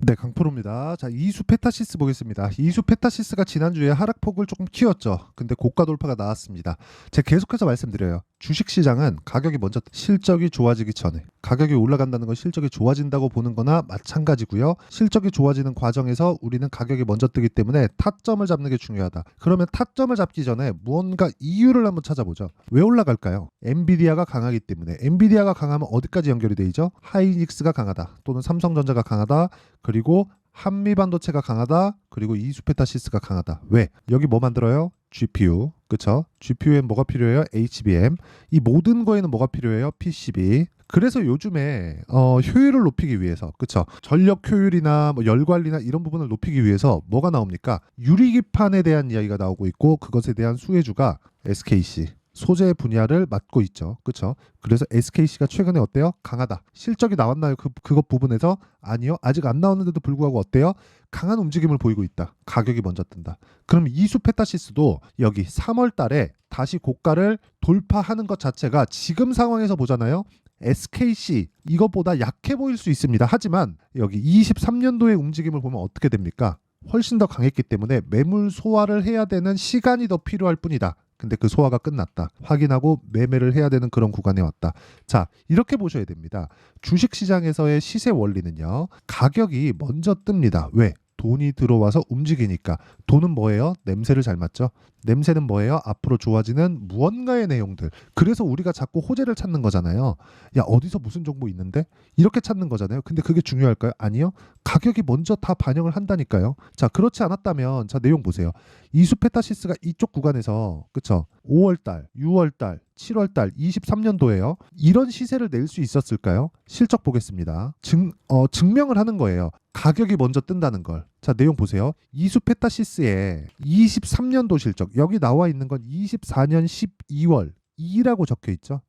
네, 강프로입니다. 자, 이수 페타시스 보겠습니다. 이수 페타시스가 지난주에 하락폭을 조금 키웠죠. 근데 고가 돌파가 나왔습니다. 제가 계속해서 말씀드려요. 주식시장은 가격이 먼저 실적이 좋아지기 전에 가격이 올라간다는 건 실적이 좋아진다고 보는 거나 마찬가지고요. 실적이 좋아지는 과정에서 우리는 가격이 먼저 뜨기 때문에 타점을 잡는 게 중요하다. 그러면 타점을 잡기 전에 무언가 이유를 한번 찾아보죠. 왜 올라갈까요? 엔비디아가 강하기 때문에. 엔비디아가 강하면 어디까지 연결이 돼 있죠? 하이닉스가 강하다. 또는 삼성전자가 강하다. 그리고 한미반도체가 강하다. 그리고 이수페타시스가 강하다. 왜? 여기 뭐 만들어요? GPU. 그쵸? GPU엔 뭐가 필요해요? HBM. 이 모든 거에는 뭐가 필요해요? PCB. 그래서 요즘에 효율을 높이기 위해서, 그쵸? 전력 효율이나 뭐 열 관리나 이런 부분을 높이기 위해서 뭐가 나옵니까? 유리기판에 대한 이야기가 나오고 있고, 그것에 대한 수혜주가 SKC. 소재 분야를 맡고 있죠. 그렇죠? 그래서 SKC가 최근에 어때요? 강하다. 실적이 나왔나요? 그것 부분에서? 아니요. 아직 안 나왔는데도 불구하고 어때요? 강한 움직임을 보이고 있다. 가격이 먼저 뜬다. 그럼 이수페타시스도 여기 3월 달에 다시 고가를 돌파하는 것 자체가 지금 상황에서 보잖아요. SKC 이것보다 약해 보일 수 있습니다. 하지만 여기 23년도의 움직임을 보면 어떻게 됩니까? 훨씬 더 강했기 때문에 매물 소화를 해야 되는 시간이 더 필요할 뿐이다. 근데 그 소화가 끝났다. 확인하고 매매를 해야 되는 그런 구간에 왔다. 자, 이렇게 보셔야 됩니다. 주식시장에서의 시세 원리는요. 가격이 먼저 뜹니다. 왜? 돈이 들어와서 움직이니까. 돈은 뭐예요? 냄새를 잘 맡죠. 냄새는 뭐예요? 앞으로 좋아지는 무언가의 내용들. 그래서 우리가 자꾸 호재를 찾는 거잖아요. 야, 어디서 무슨 정보 있는데? 이렇게 찾는 거잖아요. 근데 그게 중요할까요? 아니요. 가격이 먼저 다 반영을 한다니까요. 자, 그렇지 않았다면 자, 내용 보세요. 이수페타시스가 이쪽 구간에서 그쵸? 5월달, 6월달, 7월달 23년도에요. 이런 시세를 낼 수 있었을까요? 실적 보겠습니다. 증명을 하는 거예요. 가격이 먼저 뜬다는 걸. 자, 내용 보세요. 이수페타시스의 23년도 실적. 여기 나와 있는 건 24년 12월 2라고 적혀 있죠.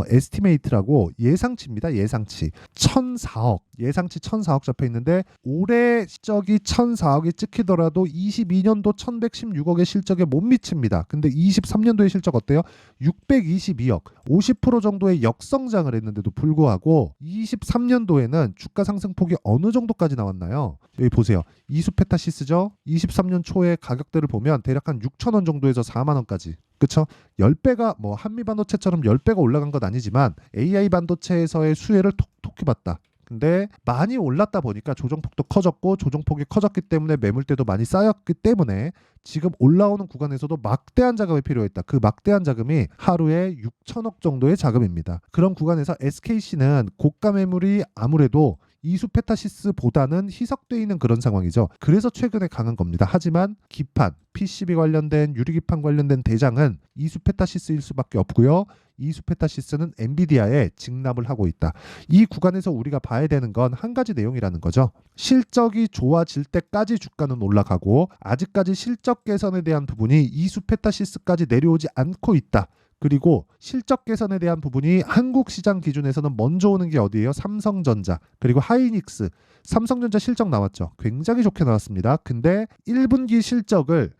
에스티메이트라고 예상치입니다. 예상치 1,004억 예상치 1,004억 잡혀 있는데 올해 실적이 1,004억이 찍히더라도 22년도 1,116억의 실적에 못 미칩니다. 근데 23년도의 실적 어때요? 622억 50% 정도의 역성장을 했는데도 불구하고 23년도에는 주가 상승폭이 어느 정도까지 나왔나요? 여기 보세요. 이수페타시스죠. 23년 초에 가격대를 보면 대략 한 6,000원 정도에서 4만 원까지. 그쵸? 10배가 뭐 한미반도체처럼 10배가 올라간 건 아니지만 AI 반도체에서의 수혜를 톡톡히 봤다. 근데 많이 올랐다 보니까 조정폭도 커졌고 조정폭이 커졌기 때문에 매물대도 많이 쌓였기 때문에 지금 올라오는 구간에서도 막대한 자금이 필요했다. 그 막대한 자금이 하루에 6천억 정도의 자금입니다. 그런 구간에서 SKC는 고가 매물이 아무래도 이수페타시스보다는 희석되어 있는 그런 상황이죠. 그래서 최근에 강한 겁니다. 하지만 기판, PCB 관련된 유리기판 관련된 대장은 이수페타시스일 수밖에 없고요. 이수페타시스는 엔비디아에 직납을 하고 있다. 이 구간에서 우리가 봐야 되는 건 한 가지 내용이라는 거죠. 실적이 좋아질 때까지 주가는 올라가고 아직까지 실적 개선에 대한 부분이 이수페타시스까지 내려오지 않고 있다. 그리고 실적 개선에 대한 부분이 한국 시장 기준에서는 먼저 오는 게 어디예요? 삼성전자 그리고 하이닉스. 삼성전자 실적 나왔죠. 굉장히 좋게 나왔습니다. 근데 1분기 실적을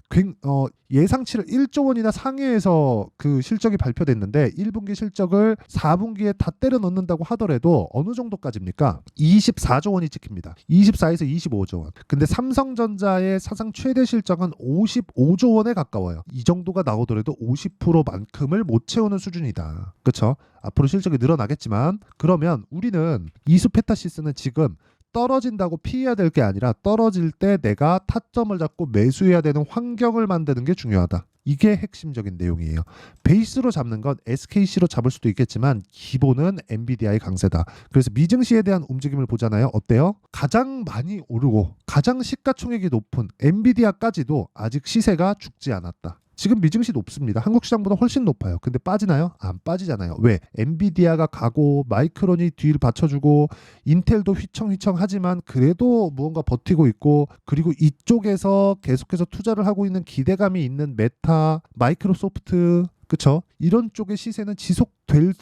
예상치를 1조 원이나 상회해서 그 실적이 발표됐는데 1분기 실적을 4분기에 다 때려 넣는다고 하더라도 어느 정도까지입니까? 24조 원이 찍힙니다. 24에서 25조 원. 근데 삼성전자의 사상 최대 실적은 55조 원에 가까워요. 이 정도가 나오더라도 50%만큼을 못 채우는 수준이다. 그렇죠? 앞으로 실적이 늘어나겠지만 그러면 우리는 이수페타시스는 지금 떨어진다고 피해야 될 게 아니라 떨어질 때 내가 타점을 잡고 매수해야 되는 환경을 만드는 게 중요하다. 이게 핵심적인 내용이에요. 베이스로 잡는 건 SKC로 잡을 수도 있겠지만 기본은 엔비디아의 강세다. 그래서 미증시에 대한 움직임을 보잖아요. 어때요? 가장 많이 오르고 가장 시가총액이 높은 엔비디아까지도 아직 시세가 죽지 않았다. 지금 미증시 높습니다. 한국 시장보다 훨씬 높아요. 근데 빠지나요? 안 빠지잖아요. 왜? 엔비디아가 가고 마이크론이 뒤를 받쳐주고 인텔도 휘청휘청하지만 그래도 무언가 버티고 있고 그리고 이쪽에서 계속해서 투자를 하고 있는 기대감이 있는 메타, 마이크로소프트 그쵸? 이런 쪽의 시세는 지속될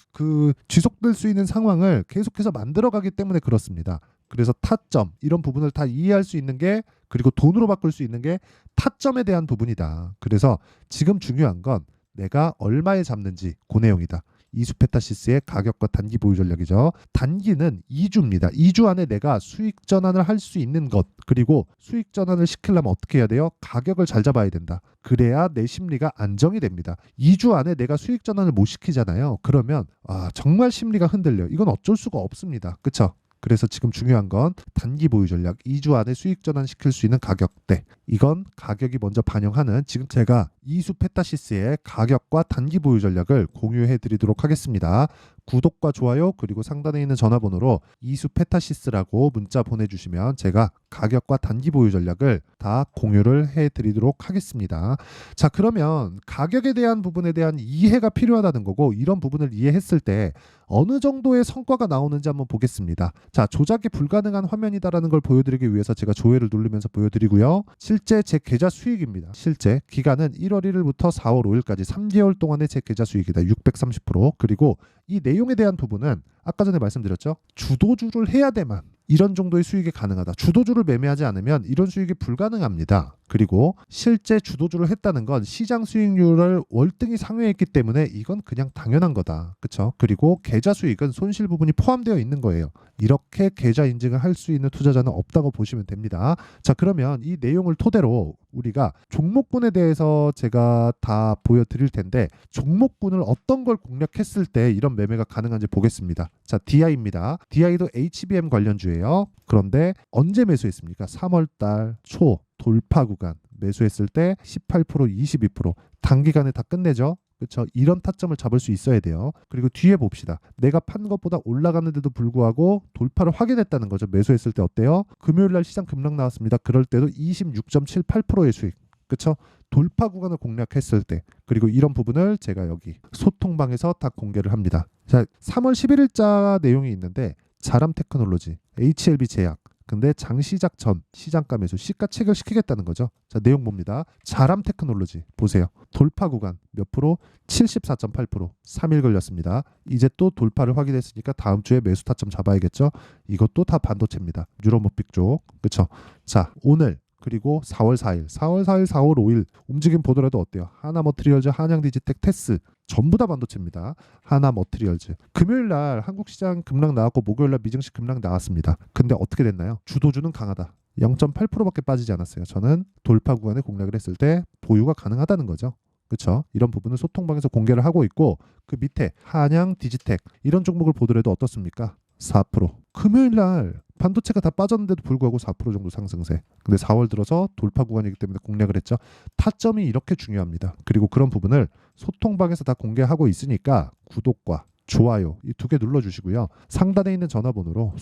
수 있는 상황을 계속해서 만들어가기 때문에 그렇습니다. 그래서 타점 이런 부분을 다 이해할 수 있는 게 그리고 돈으로 바꿀 수 있는 게 타점에 대한 부분이다. 그래서 지금 중요한 건 내가 얼마에 잡는지 그 내용이다. 이수페타시스의 가격과 단기 보유 전략이죠. 단기는 2주입니다. 2주 안에 내가 수익 전환을 할 수 있는 것, 그리고 수익 전환을 시키려면 어떻게 해야 돼요? 가격을 잘 잡아야 된다. 그래야 내 심리가 안정이 됩니다. 2주 안에 내가 수익 전환을 못 시키잖아요. 그러면 정말 심리가 흔들려요. 이건 어쩔 수가 없습니다. 그쵸? 그래서 지금 중요한 건 단기 보유 전략, 2주 안에 수익 전환 시킬 수 있는 가격대. 이건 가격이 먼저 반영하는, 지금 제가 이수페타시스의 가격과 단기 보유 전략을 공유해 드리도록 하겠습니다. 구독과 좋아요 그리고 상단에 있는 전화번호로 이수페타시스라고 문자 보내주시면 제가 가격과 단기 보유 전략을 다 공유를 해드리도록 하겠습니다. 자, 그러면 가격에 대한 부분에 대한 이해가 필요하다는 거고, 이런 부분을 이해했을 때 어느 정도의 성과가 나오는지 한번 보겠습니다. 자, 조작이 불가능한 화면이다라는 걸 보여드리기 위해서 제가 조회를 누르면서 보여드리고요. 실제 제 계좌 수익입니다. 실제 기간은 1월 1일부터 4월 5일까지 3개월 동안의 제 계좌 수익이다. 630%. 그리고 이 내용에 대한 부분은 아까 전에 말씀드렸죠. 주도주를 해야 돼만 이런 정도의 수익이 가능하다. 주도주를 매매하지 않으면 이런 수익이 불가능합니다. 그리고 실제 주도주를 했다는 건 시장 수익률을 월등히 상회했기 때문에 이건 그냥 당연한 거다. 그렇죠? 그리고 계좌 수익은 손실 부분이 포함되어 있는 거예요. 이렇게 계좌 인증을 할 수 있는 투자자는 없다고 보시면 됩니다. 자, 그러면 이 내용을 토대로 우리가 종목군에 대해서 제가 다 보여드릴 텐데, 종목군을 어떤 걸 공략했을 때 이런 매매가 가능한지 보겠습니다. 자, DI입니다. DI도 HBM 관련주예요. 그런데 언제 매수했습니까? 3월달 초 돌파 구간 매수했을 때 18%, 22% 단기간에 다 끝내죠. 그렇죠? 이런 타점을 잡을 수 있어야 돼요. 그리고 뒤에 봅시다. 내가 판 것보다 올라가는데도 불구하고 돌파를 확인했다는 거죠. 매수했을 때 어때요? 금요일날 시장 급락 나왔습니다. 그럴 때도 26.78%의 수익. 그렇죠? 돌파 구간을 공략했을 때. 그리고 이런 부분을 제가 여기 소통방에서 다 공개를 합니다. 자, 3월 11일자 내용이 있는데, 자람 테크놀로지, HLB 제약. 근데 장시작 전 시장가 매수 시가 체결시키겠다는 거죠. 자, 내용 봅니다. 자람 테크놀로지 보세요. 돌파 구간 몇 프로? 74.8%. 3일 걸렸습니다. 이제 또 돌파를 확인했으니까 다음 주에 매수 타점 잡아야겠죠. 이것도 다 반도체입니다. 유로모픽 쪽. 그렇죠? 자, 오늘 그리고 4월 4일, 4월 5일 움직임 보더라도 어때요? 하나머트리얼즈, 한양디지텍, 테스 전부 다 반도체입니다. 하나머트리얼즈. 금요일 날 한국 시장 급락 나왔고 목요일 날 미증시 급락 나왔습니다. 근데 어떻게 됐나요? 주도주는 강하다. 0.8%밖에 빠지지 않았어요. 저는 돌파 구간에 공략을 했을 때 보유가 가능하다는 거죠. 그렇죠? 이런 부분을 소통방에서 공개를 하고 있고, 그 밑에 한양 디지텍 이런 종목을 보더라도 어떻습니까? 4%. 금요일 날 반도체가 다 빠졌는데도 불구하고 4% 정도 상승세. 근데 4월 들어서 돌파 구간이기 때문에 공략을 했죠. 타점이 이렇게 중요합니다. 그리고 그런 부분을 소통방에서 다 공개하고 있으니까 구독과 좋아요 이 두 개 눌러주시고요. 상단에 있는 전화번호로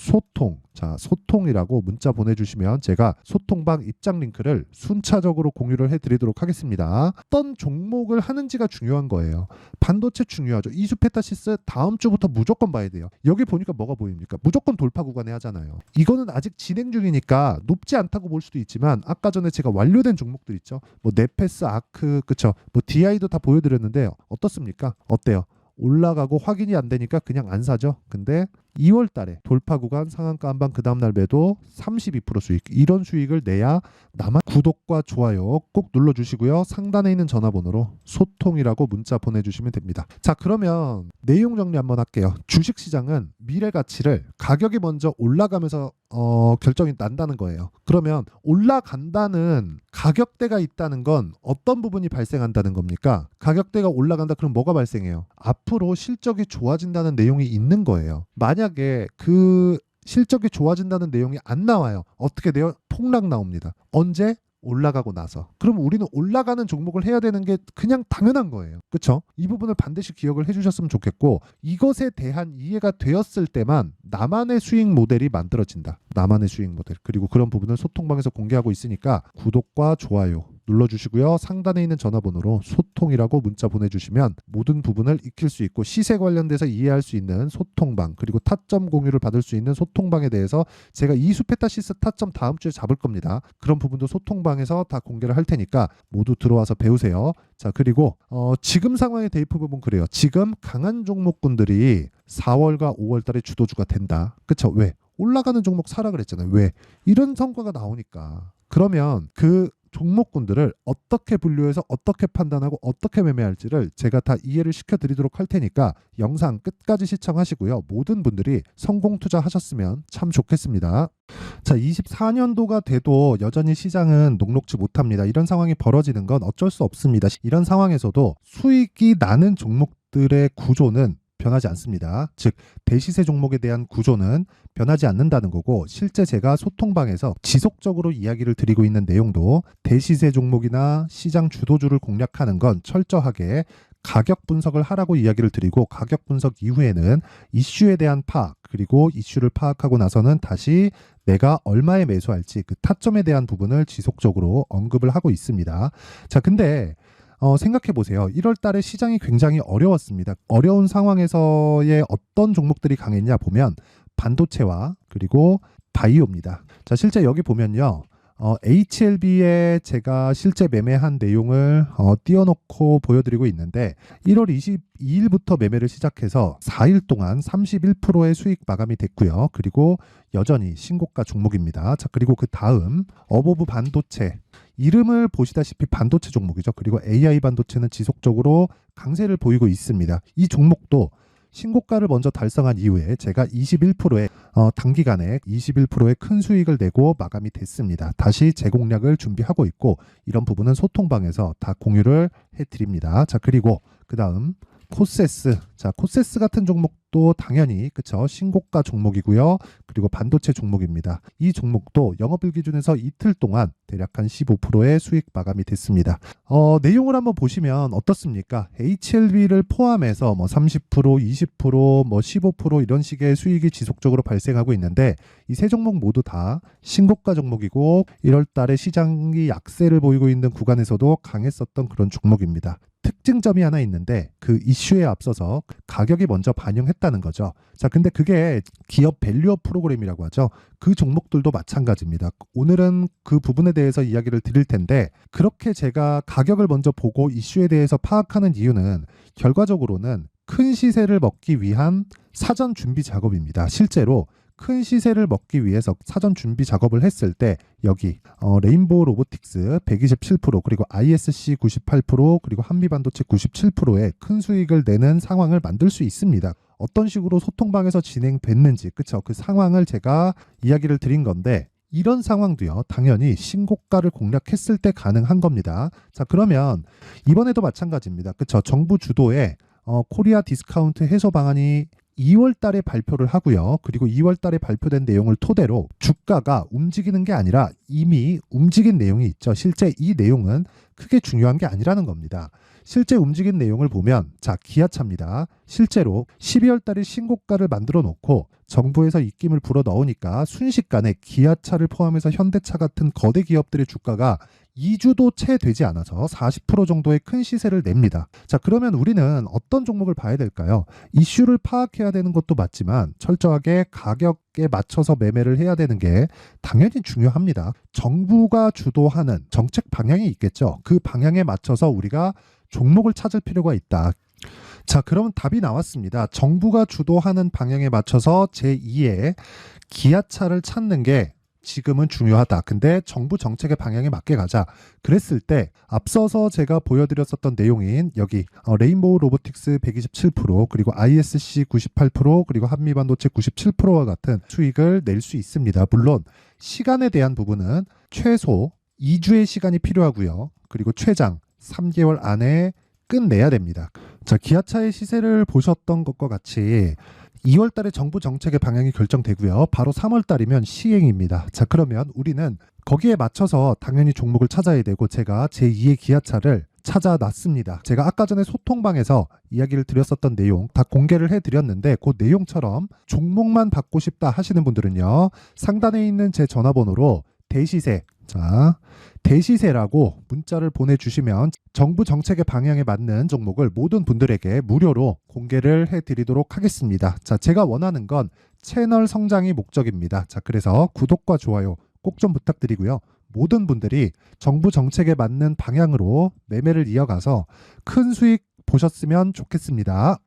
소통이라고 문자 보내주시면 제가 소통방 입장 링크를 순차적으로 공유를 해드리도록 하겠습니다. 어떤 종목을 하는지가 중요한 거예요. 반도체 중요하죠. 이수페타시스 다음 주부터 무조건 봐야 돼요. 여기 보니까 뭐가 보입니까? 무조건 돌파 구간에 하잖아요. 이거는 아직 진행 중이니까 높지 않다고 볼 수도 있지만, 아까 전에 제가 완료된 종목들 있죠. 뭐 네페스, 아크, 그쵸? 뭐 DI도 다 보여드렸는데 어떻습니까? 어때요? 올라가고 확인이 안 되니까 그냥 안 사죠. 근데 2월 달에 돌파 구간 상한가 한방 그 다음날 매도 32% 수익, 이런 수익을 내야 나만. 구독과 좋아요 꼭 눌러주시고요. 상단에 있는 전화번호로 소통이라고 문자 보내주시면 됩니다. 자, 그러면 내용 정리 한번 할게요. 주식시장은 미래 가치를 가격이 먼저 올라가면서 결정이 난다는 거예요. 그러면 올라간다는 가격대가 있다는 건 어떤 부분이 발생한다는 겁니까? 가격대가 올라간다 그럼 뭐가 발생해요? 앞으로 실적이 좋아진다는 내용이 있는 거예요. 만약에 그 실적이 좋아진다는 내용이 안 나와요. 어떻게 돼요? 폭락 나옵니다. 언제? 올라가고 나서. 그럼 우리는 올라가는 종목을 해야 되는 게 그냥 당연한 거예요. 그렇죠? 이 부분을 반드시 기억을 해주셨으면 좋겠고, 이것에 대한 이해가 되었을 때만 나만의 수익 모델이 만들어진다. 나만의 수익 모델. 그리고 그런 부분을 소통방에서 공개하고 있으니까 구독과 좋아요 눌러주시고요. 상단에 있는 전화번호로 소통이라고 문자 보내주시면 모든 부분을 익힐 수 있고, 시세 관련돼서 이해할 수 있는 소통방, 그리고 타점 공유를 받을 수 있는 소통방에 대해서 제가 이수페타시스 타점 다음 주에 잡을 겁니다. 그런 부분도 소통방에서 다 공개를 할 테니까 모두 들어와서 배우세요. 자, 그리고 지금 상황의 대입 부분 그래요. 지금 강한 종목군들이 4월과 5월 달에 주도주가 된다. 그쵸? 왜? 올라가는 종목 사라 그랬잖아요. 왜? 이런 성과가 나오니까. 그러면 그 종목군들을 어떻게 분류해서 어떻게 판단하고 어떻게 매매할지를 제가 다 이해를 시켜드리도록 할 테니까 영상 끝까지 시청하시고요. 모든 분들이 성공 투자하셨으면 참 좋겠습니다. 자, 24년도가 돼도 여전히 시장은 녹록지 못합니다. 이런 상황이 벌어지는 건 어쩔 수 없습니다. 이런 상황에서도 수익이 나는 종목들의 구조는 변하지 않습니다. 즉 대시세 종목에 대한 구조는 변하지 않는다는 거고, 실제 제가 소통방에서 지속적으로 이야기를 드리고 있는 내용도 대시세 종목이나 시장 주도주를 공략하는 건 철저하게 가격 분석을 하라고 이야기를 드리고, 가격 분석 이후에는 이슈에 대한 파악, 그리고 이슈를 파악하고 나서는 다시 내가 얼마에 매수할지 그 타점에 대한 부분을 지속적으로 언급을 하고 있습니다. 자, 근데 생각해 보세요. 1월 달에 시장이 굉장히 어려웠습니다. 어려운 상황에서의 어떤 종목들이 강했냐 보면 반도체와 그리고 바이오입니다. 자, 실제 여기 보면요. HLB에 제가 실제 매매한 내용을 띄워놓고 보여드리고 있는데, 1월 22일부터 매매를 시작해서 4일 동안 31%의 수익 마감이 됐고요. 그리고 여전히 신고가 종목입니다. 자, 그리고 그 다음 어보브 반도체, 이름을 보시다시피 반도체 종목이죠. 그리고 AI 반도체는 지속적으로 강세를 보이고 있습니다. 이 종목도 신고가를 먼저 달성한 이후에 제가 21%의 단기간에 21%의 큰 수익을 내고 마감이 됐습니다. 다시 재공략을 준비하고 있고, 이런 부분은 소통방에서 다 공유를 해드립니다. 자, 그리고 그 다음 코세스. 자, 코세스 같은 종목도 당연히 그쵸, 신고가 종목이고요. 그리고 반도체 종목입니다. 이 종목도 영업일 기준에서 이틀 동안 대략 한 15%의 수익 마감이 됐습니다. 내용을 한번 보시면 어떻습니까? HLB를 포함해서 뭐 30%, 20%, 뭐 15% 이런 식의 수익이 지속적으로 발생하고 있는데, 이 세 종목 모두 다 신고가 종목이고 1월 달에 시장이 약세를 보이고 있는 구간에서도 강했었던 그런 종목입니다. 특징점이 하나 있는데, 그 이슈에 앞서서 가격이 먼저 반영했다는 거죠. 자, 근데 그게 기업 밸류업 프로그램이라고 하죠. 그 종목들도 마찬가지입니다. 오늘은 그 부분에 대해서 이야기를 드릴 텐데, 그렇게 제가 가격을 먼저 보고 이슈에 대해서 파악하는 이유는 결과적으로는 큰 시세를 먹기 위한 사전 준비 작업입니다. 실제로 큰 시세를 먹기 위해서 사전 준비 작업을 했을 때 여기 레인보우 로보틱스 127%, 그리고 ISC 98%, 그리고 한미반도체 97%의 큰 수익을 내는 상황을 만들 수 있습니다. 어떤 식으로 소통방에서 진행됐는지, 그쵸? 그 상황을 제가 이야기를 드린 건데, 이런 상황도요, 당연히 신고가를 공략했을 때 가능한 겁니다. 자, 그러면 이번에도 마찬가지입니다. 그쵸? 정부 주도의 코리아 디스카운트 해소 방안이 2월 달에 발표를 하고요. 그리고 2월 달에 발표된 내용을 토대로 주가가 움직이는 게 아니라 이미 움직인 내용이 있죠. 실제 이 내용은 크게 중요한 게 아니라는 겁니다. 실제 움직인 내용을 보면, 자, 기아차입니다. 실제로 12월 달에 신고가를 만들어 놓고 정부에서 입김을 불어 넣으니까 순식간에 기아차를 포함해서 현대차 같은 거대 기업들의 주가가 2주도 채 되지 않아서 40% 정도의 큰 시세를 냅니다. 자, 그러면 우리는 어떤 종목을 봐야 될까요? 이슈를 파악해야 되는 것도 맞지만 철저하게 가격에 맞춰서 매매를 해야 되는 게 당연히 중요합니다. 정부가 주도하는 정책 방향이 있겠죠. 그 방향에 맞춰서 우리가 종목을 찾을 필요가 있다. 자, 그러면 답이 나왔습니다. 정부가 주도하는 방향에 맞춰서 제2의 기아차를 찾는 게 지금은 중요하다. 근데 정부 정책의 방향에 맞게 가자. 그랬을 때 앞서서 제가 보여드렸었던 내용인 여기 레인보우 로보틱스 127%, 그리고 ISC 98%, 그리고 한미반도체 97%와 같은 수익을 낼 수 있습니다. 물론 시간에 대한 부분은 최소 2주의 시간이 필요하고요. 그리고 최장 3개월 안에 끝내야 됩니다. 자, 기아차의 시세를 보셨던 것과 같이 2월 달에 정부 정책의 방향이 결정되고요. 바로 3월 달이면 시행입니다. 자, 그러면 우리는 거기에 맞춰서 당연히 종목을 찾아야 되고, 제가 제2의 기아차를 찾아놨습니다. 제가 아까 전에 소통방에서 이야기를 드렸었던 내용 다 공개를 해드렸는데, 그 내용처럼 종목만 받고 싶다 하시는 분들은요, 상단에 있는 제 전화번호로 대시세, 자, 대시세라고 문자를 보내주시면 정부 정책의 방향에 맞는 종목을 모든 분들에게 무료로 공개를 해드리도록 하겠습니다. 자, 제가 원하는 건 채널 성장이 목적입니다. 자, 그래서 구독과 좋아요 꼭 좀 부탁드리고요. 모든 분들이 정부 정책에 맞는 방향으로 매매를 이어가서 큰 수익 보셨으면 좋겠습니다.